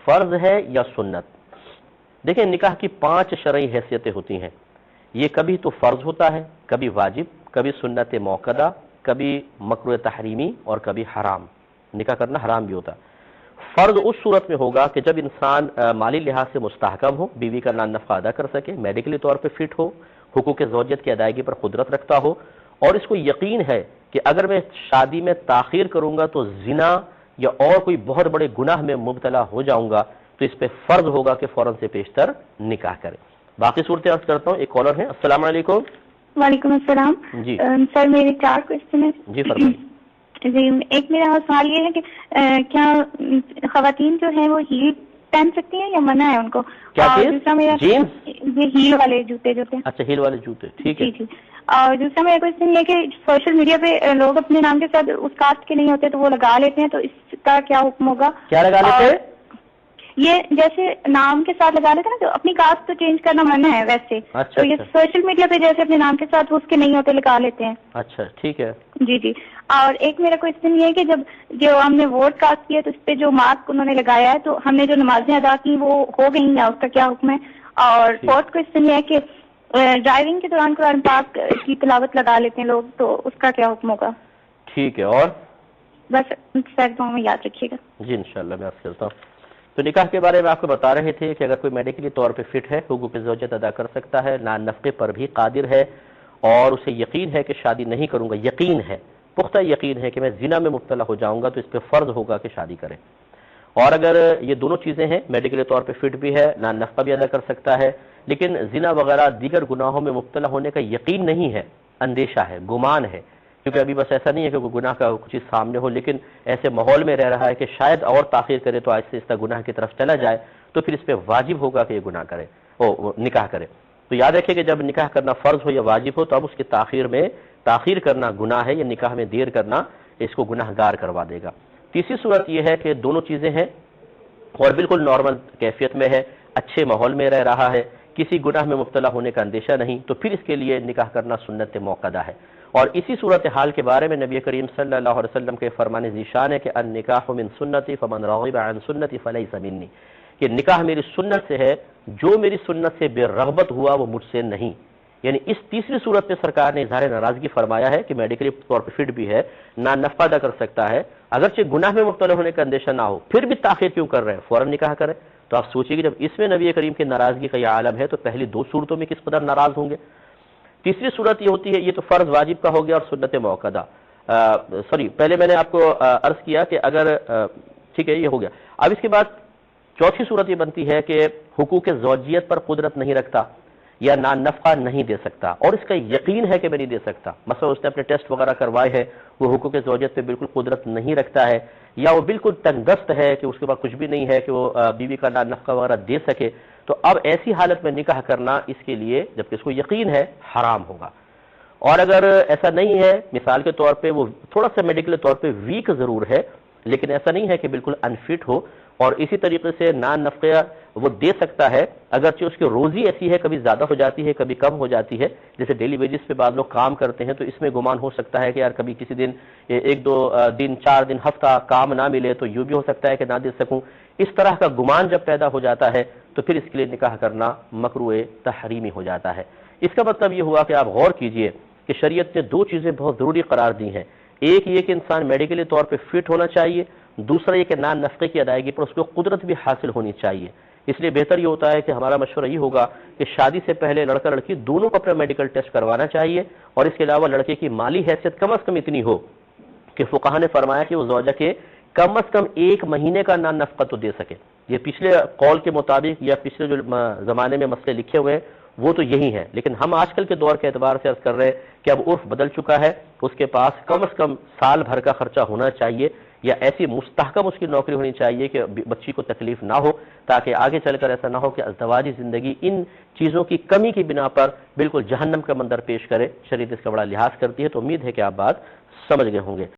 فرض ہے یا سنت؟ دیکھیں نکاح کی 5 شرعی حیثیتیں ہوتی ہیں. یہ کبھی تو فرض ہوتا ہے، کبھی واجب، کبھی سنت موقدہ، کبھی مکروہ تحریمی اور کبھی حرام. نکاح کرنا حرام بھی ہوتا ہے. فرض اس صورت میں ہوگا کہ جب انسان مالی لحاظ سے مستحکم ہو، بیوی کا نان نفقہ ادا کر سکے، میڈیکلی طور پہ فٹ ہو، حقوق زوجیت کی ادائیگی پر قدرت رکھتا ہو، اور اس کو یقین ہے کہ اگر میں شادی میں تاخیر کروں گا تو زنا یا اور کوئی بہت بڑے گناہ میں مبتلا ہو جاؤں گا، تو اس پہ فرض ہوگا کہ فوراً سے پیشتر نکاح کرے. باقی صورتیں عرض کرتا ہوں. ایک کالر ہیں. السلام علیکم. وعلیکم السلام. جی سر میرے 4 کوشچن ہیں. جی فرمائیے. جی ایک میرا سوال یہ ہے کہ کیا خواتین جو ہیں وہ ہیل پہن سکتی ہیں یا منع ہے ان کو؟ کیا اور چیز؟ دوسرا میرا جینس؟ یہ ہیل والے جوتے جو ہیں. اچھا ہیل والے جوتے، ٹھیک ہے. جی جی. اور دوسرا میرا کوشچن یہ کہ سوشل میڈیا پہ لوگ اپنے نام کے ساتھ اس کاسٹ کے نہیں ہوتے تو وہ لگا لیتے ہیں، تو اس کا کیا حکم ہوگا؟ کیا لگا لیتے ہیں؟ یہ جیسے نام کے ساتھ لگا لیتے ہیں نا، جو اپنی کاسٹ تو چینج کرنا منع ہے ویسے. اچھا تو یہ سوشل میڈیا پہ جیسے اپنے نام کے ساتھ اس کے نہیں ہوتے لگا لیتے ہیں. اچھا ٹھیک ہے. جی جی. اور ایک میرا کوشچن یہ ہے کہ جب جو ہم نے ووٹ کاسٹ کیا تو اس پہ جو مارک انہوں نے لگایا ہے، تو ہم نے جو نمازیں ادا کی وہ ہو گئی ہیں، اس کا کیا حکم ہے؟ اور فورتھ کوشچن یہ ہے کہ ڈرائیونگ کے دوران قرآن پاک کی تلاوت لگا لیتے ہیں لوگ، تو اس کا کیا حکم ہوگا؟ ٹھیک ہے. اور بس سر دعاؤں میں یاد رکھیے گا. جی انشاءاللہ میں عرض کرتا ہوں. تو نکاح کے بارے میں آپ کو بتا رہے تھے کہ اگر کوئی میڈیکلی طور پہ فٹ ہے، حقوق زوجیت ادا کر سکتا ہے، نان نفقے پر بھی قادر ہے، اور اسے یقین ہے کہ شادی نہیں کروں گا، یقین ہے، پختہ یقین ہے کہ میں زنا میں مبتلا ہو جاؤں گا، تو اس پہ فرض ہوگا کہ شادی کرے. اور اگر یہ دونوں چیزیں ہیں، میڈیکلی طور پہ فٹ بھی ہے، نان نفقہ بھی ادا کر سکتا ہے، لیکن زنا وغیرہ دیگر گناہوں میں مبتلا ہونے کا یقین نہیں ہے، اندیشہ ہے، گمان ہے، کیونکہ ابھی بس ایسا نہیں ہے کہ کوئی گناہ کا کچھ چیز سامنے ہو، لیکن ایسے ماحول میں رہ رہا ہے کہ شاید اور تاخیر کرے تو آہستہ آہستہ گناہ کی طرف چلا جائے، تو پھر اس پہ واجب ہوگا کہ یہ گناہ کرے، نکاح کرے. تو یاد رکھیں کہ جب نکاح کرنا فرض ہو یا واجب ہو تو اب اس کی تاخیر کرنا گناہ ہے، یا نکاح میں دیر کرنا اس کو گناہ گار کروا دے گا. تیسری صورت یہ ہے کہ دونوں چیزیں ہیں اور بالکل نارمل کیفیت میں ہے، اچھے ماحول میں رہ رہا ہے، کسی گناہ میں مبتلا ہونے کا اندیشہ نہیں، تو پھر اس کے لیے نکاح کرنا سنت موقدہ ہے. اور اسی صورتحال کے بارے میں نبی کریم صلی اللہ علیہ وسلم کے فرمان ذیشان ہے کہ النکاح من سنتی فمن رغب عن سنتی فلیس منی، کہ نکاح میری سنت سے ہے، جو میری سنت سے بے رغبت ہوا وہ مجھ سے نہیں. یعنی اس تیسری صورت میں سرکار نے اظہار ناراضگی فرمایا ہے کہ میڈیکلی طور پر فٹ بھی ہے، نان نفقہ ادا کر سکتا ہے، اگرچہ گناہ میں مبتلا ہونے کا اندیشہ نہ ہو، پھر بھی تاخیر کیوں کر رہے ہیں، فوراً نکاح کرے. تو آپ سوچیے کہ جب اس میں نبی کریم کی ناراضگی کا یہ عالم ہے تو پہلی 2 صورتوں میں کس قدر ناراض ہوں گے. تیسری صورت یہ ہوتی ہے، یہ تو فرض واجب کا ہو گیا اور سنت موقدہ. پہلے میں نے آپ کو عرض کیا کہ اگر ٹھیک ہے یہ ہو گیا. اب اس کے بعد چوتھی صورت یہ بنتی ہے کہ حقوق زوجیت پر قدرت نہیں رکھتا یا نان نفقہ نہیں دے سکتا، اور اس کا یقین ہے کہ میں نہیں دے سکتا، مثلا اس نے اپنے ٹیسٹ وغیرہ کروائے ہیں، وہ حقوق زوجیت پہ بالکل قدرت نہیں رکھتا ہے، یا وہ بالکل تنگست ہے کہ اس کے پاس کچھ بھی نہیں ہے کہ وہ بیوی کا نان نفقہ وغیرہ دے سکے، تو اب ایسی حالت میں نکاح کرنا اس کے لیے، جبکہ اس کو یقین ہے، حرام ہوگا. اور اگر ایسا نہیں ہے، مثال کے طور پہ وہ تھوڑا سا میڈیکل طور پہ ویک ضرور ہے، لیکن ایسا نہیں ہے کہ بالکل انفٹ ہو، اور اسی طریقے سے نان نفقہ وہ دے سکتا ہے، اگرچہ اس کی روزی ایسی ہے، کبھی زیادہ ہو جاتی ہے، کبھی کم ہو جاتی ہے، جیسے ڈیلی ویجز پہ بعض لوگ کام کرتے ہیں، تو اس میں گمان ہو سکتا ہے کہ یار کبھی کسی دن 1-2 دن 4 دن ہفتہ کام نہ ملے تو یوں بھی ہو سکتا ہے کہ نہ دے سکوں. اس طرح کا گمان جب پیدا ہو جاتا ہے تو پھر اس کے لیے نکاح کرنا مکروہ تحریمی ہو جاتا ہے. اس کا مطلب یہ ہوا کہ آپ غور کیجئے کہ شریعت نے 2 چیزیں بہت ضروری قرار دی ہیں. ایک یہ کہ انسان میڈیکلی طور پہ فٹ ہونا چاہیے، دوسرا یہ کہ نان نفقے کی ادائیگی پر اس کو قدرت بھی حاصل ہونی چاہیے. اس لیے بہتر یہ ہوتا ہے کہ ہمارا مشورہ یہ ہوگا کہ شادی سے پہلے لڑکا لڑکی دونوں کو اپنا میڈیکل ٹیسٹ کروانا چاہیے، اور اس کے علاوہ لڑکے کی مالی حیثیت کم از کم اتنی ہو کہ فقہا نے فرمایا کہ وہ زوجہ کے کم از کم 1 مہینے کا نان نفقہ تو دے سکے. یہ پچھلے قول کے مطابق یا پچھلے جو زمانے میں مسئلے لکھے ہوئے ہیں وہ تو یہی ہیں، لیکن ہم آج کل کے دور کے اعتبار سے عرض کر رہے ہیں کہ اب عرف بدل چکا ہے، اس کے پاس کم از کم سال بھر کا خرچہ ہونا چاہیے، یا ایسی مستحکم اس کی نوکری ہونی چاہیے کہ بچی کو تکلیف نہ ہو، تاکہ آگے چل کر ایسا نہ ہو کہ ازدواجی زندگی ان چیزوں کی کمی کی بنا پر بالکل جہنم کا منظر پیش کرے. شریعت اس کا بڑا لحاظ کرتی ہے. تو امید ہے کہ آپ بات سمجھ گئے ہوں گے.